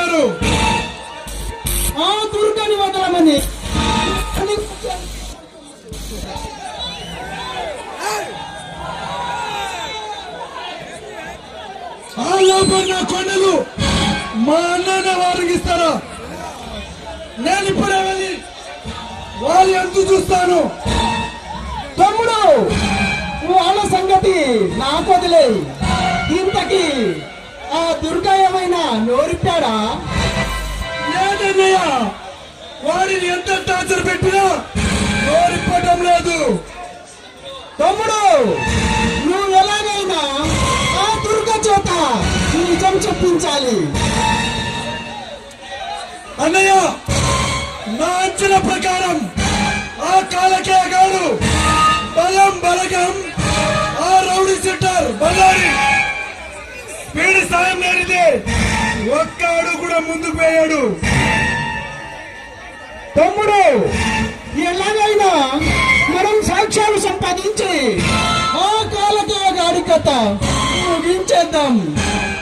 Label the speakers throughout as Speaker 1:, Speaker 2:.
Speaker 1: చెప్తున్నారు?
Speaker 2: ఆ దుర్గని వదలమని.
Speaker 1: ఆ లోపల కొండలు మా అన్ననే వారికి ఇస్తారా? నేను ఇప్పుడే వెళ్ళి వాళ్ళు ఎంత చూస్తాను.
Speaker 2: తమ్ముడు, వాళ్ళ సంగతి నాకు వదిలే. ఇంతకి ఆ దుర్గా ఏమైనా నోరిప్పాడా?
Speaker 1: లేదన్నయ్య, వారిని ఎంత టార్చర్ పెట్టినా నోరిప్పటం లేదు.
Speaker 2: తమ్ముడు, నువ్వు ఎలాగైనా ఆ దుర్గ చేత నిజం చెప్పించాలి.
Speaker 1: అన్నయ్య, నా అంచనా ప్రకారం ఆ కాలకేయ గారు బలం బలగం ఆ రౌడీ సెంటర్ బళ్ళారి వీడి సాయం లేనిదే ఒక్క అడుగు కూడా ముందుకు పోయాడు.
Speaker 2: తమ్ముడు, ఎలాగైనా మనం సాక్ష్యాలు సంపాదించి ఆ కాలకేయ గాడి కథ ముగించేద్దాం.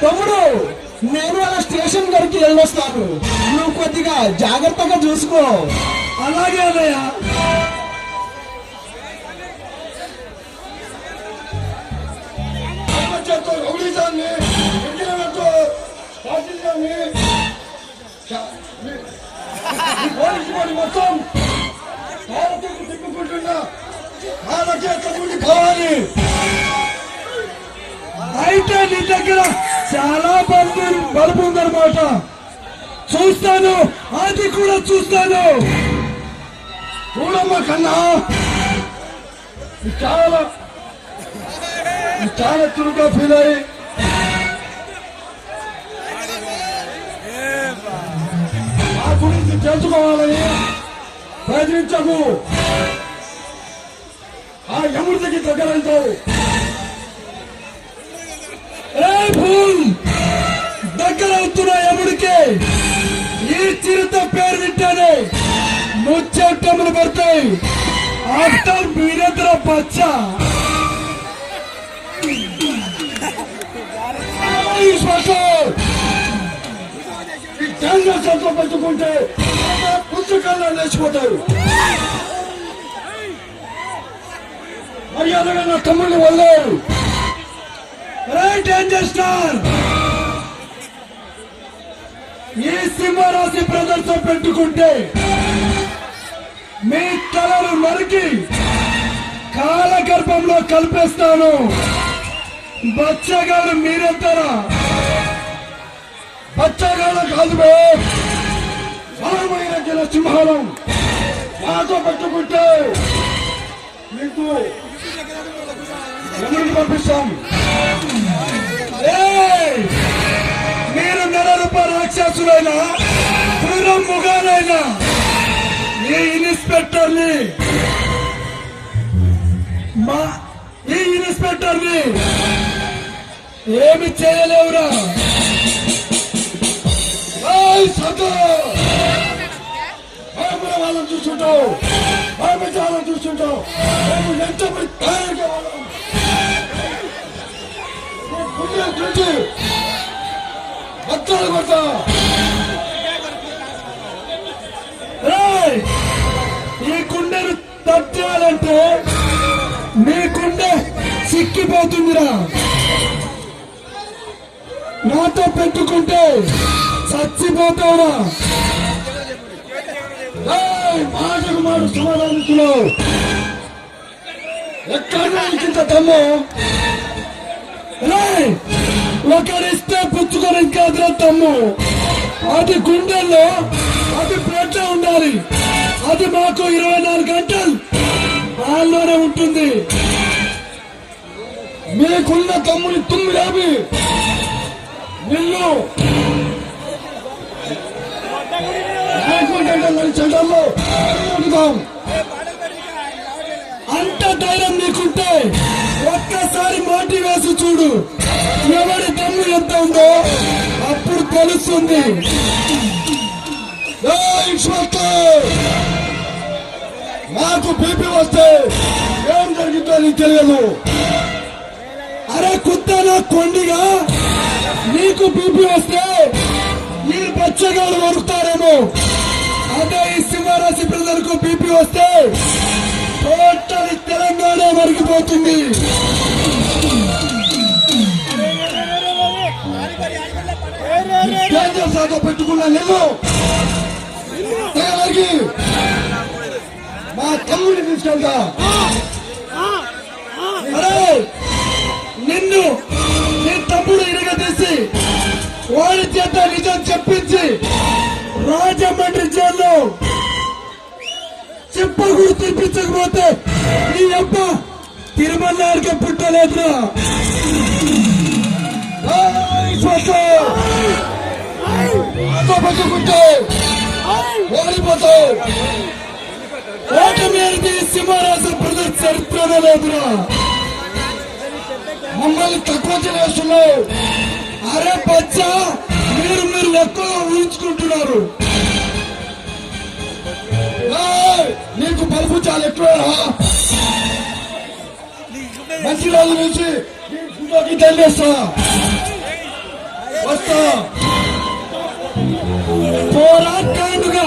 Speaker 2: తమ్ముడు, నేను అలా స్టేషన్ గడికి వెళ్ళొస్తాను. నువ్వు కొద్దిగా జాగ్రత్తగా చూసుకో.
Speaker 1: అలాగే అన్నయ్య. మొత్తం తిప్పుకుంటున్నా కావాలి. అయితే నీ దగ్గర చాలా బలుపు ఉందన్నమాట. చూస్తాను, అది కూడా చూస్తాను. చూడమ్మా కన్నా, చాలా చాలా చురుగ్గా ఫీల్ అయ్యి ఆ గురించి తెలుసుకోవాలని ప్రయత్నించకు. ఆ యముడికి దగ్గర వెళ్తావు. దగ్గర అవుతున్న యముడికి ఈ చిరుత పేరు వింటేనే ముచ్చెట్టములు పడతాయి. ఆఫ్టర్ వీరేంద్ర పచ్చ పెట్టుకుంటే పుస్తకాల్లో లేచిపోతారు. మర్యాదగా నా తమ్ముడిని వదిలేరు. డేంజర్ స్టార్, ఈ సింహరాశి ప్రదర్శన పెట్టుకుంటే మీ తలలు నరికి కాలగర్భంలో కలిపేస్తాను. బచ్చగాడు మీరెంతరా? బచ్చగాడు కాదు, బలమైన జన సింహాలం. మాతో పెట్టుకుంటే మీకు ఎవరికి పంపిస్తాం? మీరు నరరూప రాక్షసులైనా క్రూరం ముఖాలైనా ఈ ఇన్స్పెక్టర్ని ఏమి చేయలేవురా. వాళ్ళని చూస్తుంటావు, వాళ్ళని చూస్తుంటావు. ఎంత అత్తలు కొడతా. ఈ కుండను తట్టాలంటే మీ కుండె సిక్కిపోతుందిరా. నాతో పెట్టుకుంటే చచ్చిపోతావురా. మాటకు మాట సమాధానికులు ఎక్కడ ఇంత తమ్ము. ఒకరిస్తే పుచ్చుకొని కాదురా తమ్ము. అది గుండెల్లో, అది బ్లడ్ ఉండాలి. అది మాకు 24 గంటలు వాళ్ళలోనే ఉంటుంది. మీకున్న తమ్ముని తుమ్మిరాబి నిన్ను చెడ్డల్లో అంత ధైర్యం నీకుంటే ఒక్కసారి మాటి వేసి చూడు. ఎవరి దమ్ము ఎంత ఉందో అప్పుడు తెలుస్తుంది. నాకు బీపీ వస్తే ఏం జరిగిందో నీకు తెలియదు. అరే కుత్తనా కొండిగా, నీకు బీపీ వస్తే ఈ బచ్చగాడు వరుకుతారేమో. అదే ఈ సింహరాశి ప్రజలకు బీపీ వస్తే టోటల్ తెలంగాణ మరిగిపోతుంది. కేంద్ర శాఖ పెట్టుకున్న నిన్ను తెగలరికి మా తమ్ముడిని తీసుకెళ్తా. అరే నిన్ను నీ తమ్ముడు ఇరగదీసి వాడి చేత నిజం చెప్పించి రాజమండ్రి జైల్లో చెప్పకూడదు తినిపించకపోతే నీ అబ్బ తిరుమలకి పుట్టలేదురా. పట్టుకుంటే ఓడిపోతావు. ఓటమి అనేది సింహరాశి ప్రజల చరిత్రలో లేదురా. మమ్మల్ని తక్కువ చేస్తున్నావు. అరే బచ్చా మీరు ఎక్కువ ఊహించుకుంటున్నారు. నీకు బలుపు చాలా ఎక్కువ. మంచి రోజు నుంచి తెలియస్తా వస్తా పోరాటాలుగా